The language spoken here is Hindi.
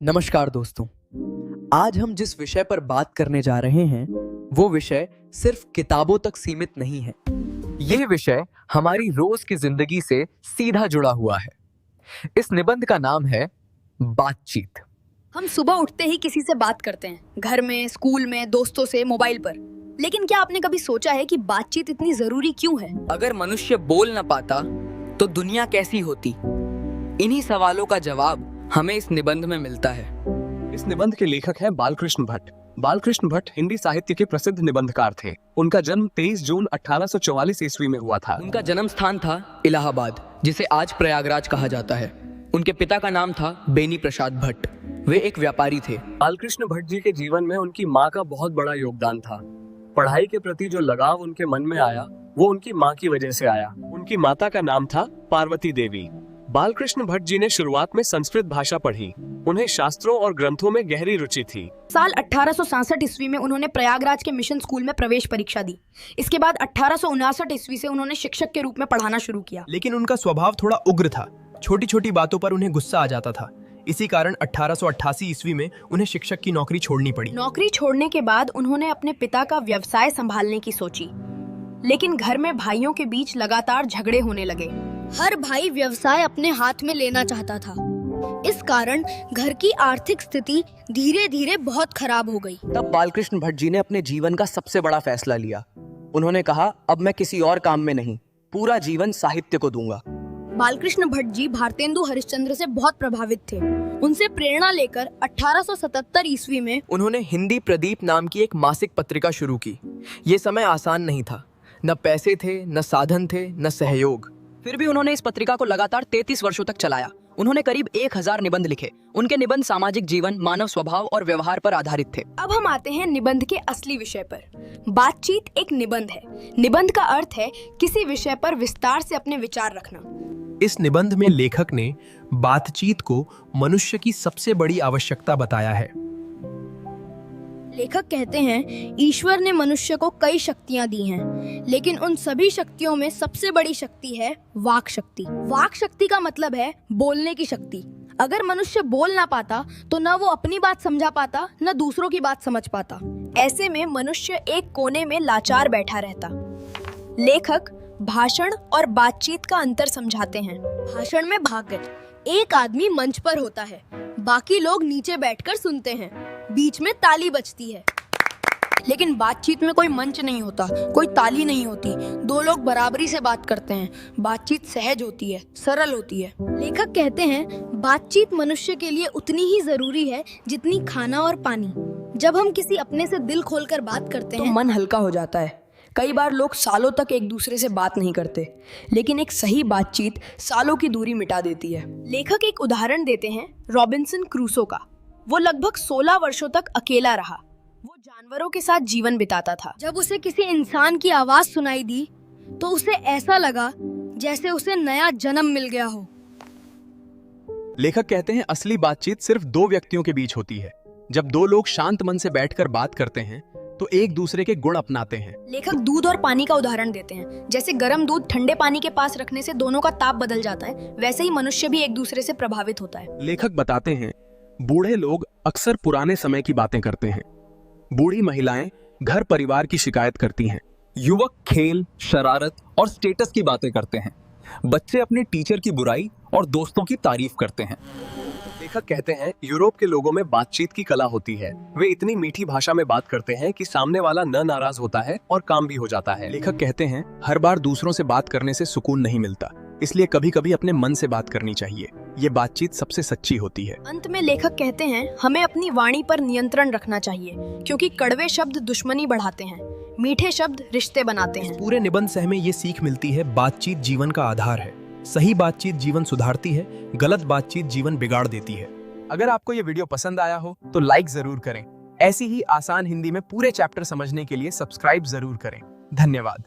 नमस्कार दोस्तों। आज हम जिस विषय पर बात करने जा रहे हैं वो विषय सिर्फ किताबों तक सीमित नहीं है। यह विषय हमारी रोज की जिंदगी से सीधा जुड़ा हुआ है। इस निबंध का नाम है बातचीत। हम सुबह उठते ही किसी से बात करते हैं, घर में, स्कूल में, दोस्तों से, मोबाइल पर। लेकिन क्या आपने कभी सोचा है कि बातचीत इतनी जरूरी क्यों है? अगर मनुष्य बोल न पाता तो दुनिया कैसी होती? इन्हीं सवालों का जवाब हमें इस निबंध में मिलता है। इस निबंध के लेखक हैं बालकृष्ण भट्ट। बालकृष्ण भट्ट हिंदी साहित्य के प्रसिद्ध निबंधकार थे। उनका जन्म 23 जून 1844 ईस्वी में हुआ था। उनका जन्म स्थान था इलाहाबाद, जिसे आज प्रयागराज कहा जाता है। उनके पिता का नाम था बेनी प्रसाद भट्ट। वे एक व्यापारी थे। बालकृष्ण भट्ट जी के जीवन में उनकी माँ का बहुत बड़ा योगदान था। पढ़ाई के प्रति जो लगाव उनके मन में आया वो उनकी माँ की वजह से आया। उनकी माता का नाम था पार्वती देवी। बालकृष्ण भट्ट जी ने शुरुआत में संस्कृत भाषा पढ़ी। उन्हें शास्त्रों और ग्रंथों में गहरी रुचि थी। साल 1867 ईस्वी में उन्होंने प्रयागराज के मिशन स्कूल में प्रवेश परीक्षा दी। इसके बाद 1859 ईस्वी से उन्होंने शिक्षक के रूप में पढ़ाना शुरू किया। लेकिन उनका स्वभाव थोड़ा उग्र था। छोटी छोटी बातों पर उन्हें गुस्सा आ जाता था। इसी कारण 1888 ईस्वी में उन्हें शिक्षक की नौकरी छोड़नी पड़ी। नौकरी छोड़ने के बाद उन्होंने अपने पिता का व्यवसाय संभालने की सोची, लेकिन घर में भाइयों के बीच लगातार झगड़े होने लगे। हर भाई व्यवसाय अपने हाथ में लेना चाहता था। इस कारण घर की आर्थिक स्थिति धीरे धीरे बहुत खराब हो गई। तब बालकृष्ण भट्ट जी ने अपने जीवन का सबसे बड़ा फैसला लिया। उन्होंने कहा, अब मैं किसी और काम में नहीं, पूरा जीवन साहित्य को दूंगा। बालकृष्ण भट्ट जी भारतेंदु हरिश्चंद्र से बहुत प्रभावित थे। उनसे प्रेरणा लेकर 1877 ईस्वी में उन्होंने हिंदी प्रदीप नाम की एक मासिक पत्रिका शुरू की। ये समय आसान नहीं था, न पैसे थे, न साधन थे, न सहयोग। फिर भी उन्होंने इस पत्रिका को लगातार 33 वर्षों तक चलाया। उन्होंने करीब 1000 निबंध लिखे। उनके निबंध सामाजिक जीवन, मानव स्वभाव और व्यवहार पर आधारित थे। अब हम आते हैं निबंध के असली विषय पर। बातचीत एक निबंध है। निबंध का अर्थ है किसी विषय पर विस्तार से अपने विचार रखना। इस निबंध में लेखक ने बातचीत को मनुष्य की सबसे बड़ी आवश्यकता बताया है। लेखक कहते हैं, ईश्वर ने मनुष्य को कई शक्तियां दी हैं, लेकिन उन सभी शक्तियों में सबसे बड़ी शक्ति है वाक शक्ति। वाक शक्ति का मतलब है बोलने की शक्ति। अगर मनुष्य बोल ना पाता तो न वो अपनी बात समझा पाता, न दूसरों की बात समझ पाता। ऐसे में मनुष्य एक कोने में लाचार बैठा रहता। लेखक भाषण और बातचीत का अंतर समझाते हैं। भाषण में भागत, एक आदमी मंच पर होता है, बाकी लोग नीचे बैठकर सुनते हैं, बीच में ताली बजती है। लेकिन बातचीत में कोई मंच नहीं होता, कोई ताली नहीं होती। दो लोग बराबरी से बात करते हैं। बातचीत सहज होती है, सरल होती है। लेखक कहते हैं, बातचीत मनुष्य के लिए उतनी ही जरूरी है जितनी खाना और पानी। जब हम किसी अपने से दिल खोलकर बात करते हैं तो मन हल्का हो जाता है। कई बार लोग सालों तक एक दूसरे से बात नहीं करते, लेकिन एक सही बातचीत सालों की दूरी मिटा देती है। लेखक एक उदाहरण देते हैं रॉबिन्सन क्रूसो का। वो लगभग 16 वर्षों तक अकेला रहा। वो जानवरों के साथ जीवन बिताता था। जब उसे किसी इंसान की आवाज सुनाई दी तो उसे ऐसा लगा जैसे उसे नया जन्म मिल गया हो। लेखक कहते हैं, असली बातचीत सिर्फ दो व्यक्तियों के बीच होती है। जब दो लोग शांत मन से बैठकर बात करते हैं तो एक दूसरे के गुण अपनाते हैं। लेखक दूध और पानी का उदाहरण देते हैं। जैसे गर्म दूध ठंडे पानी के पास रखने से दोनों का ताप बदल जाता है, वैसे ही मनुष्य भी एक दूसरे से प्रभावित होता है। लेखक बताते हैं, बूढ़े लोग अक्सर पुराने समय की बातें करते हैं। बूढ़ी महिलाएं घर परिवार की शिकायत करती हैं। युवक खेल, शरारत और स्टेटस की बातें करते हैं। बच्चे अपने टीचर की बुराई और दोस्तों की तारीफ करते हैं। लेखक कहते हैं, यूरोप के लोगों में बातचीत की कला होती है। वे इतनी मीठी भाषा में बात करते हैं कि सामने वाला न नाराज होता है और काम भी हो जाता है। लेखक कहते हैं, हर बार दूसरों से बात करने से सुकून नहीं मिलता, इसलिए कभी कभी अपने मन से बात करनी चाहिए। ये बातचीत सबसे सच्ची होती है। अंत में लेखक कहते हैं, हमें अपनी वाणी पर नियंत्रण रखना चाहिए, क्योंकि कड़वे शब्द दुश्मनी बढ़ाते हैं, मीठे शब्द रिश्ते बनाते हैं। पूरे निबंध से हमें ये सीख मिलती है, बातचीत जीवन का आधार है। सही बातचीत जीवन सुधारती है, गलत बातचीत जीवन बिगाड़ देती है। अगर आपको ये वीडियो पसंद आया हो तो लाइक जरूर करें। ऐसी ही आसान हिंदी में पूरे चैप्टर समझने के लिए सब्सक्राइब जरूर करें। धन्यवाद।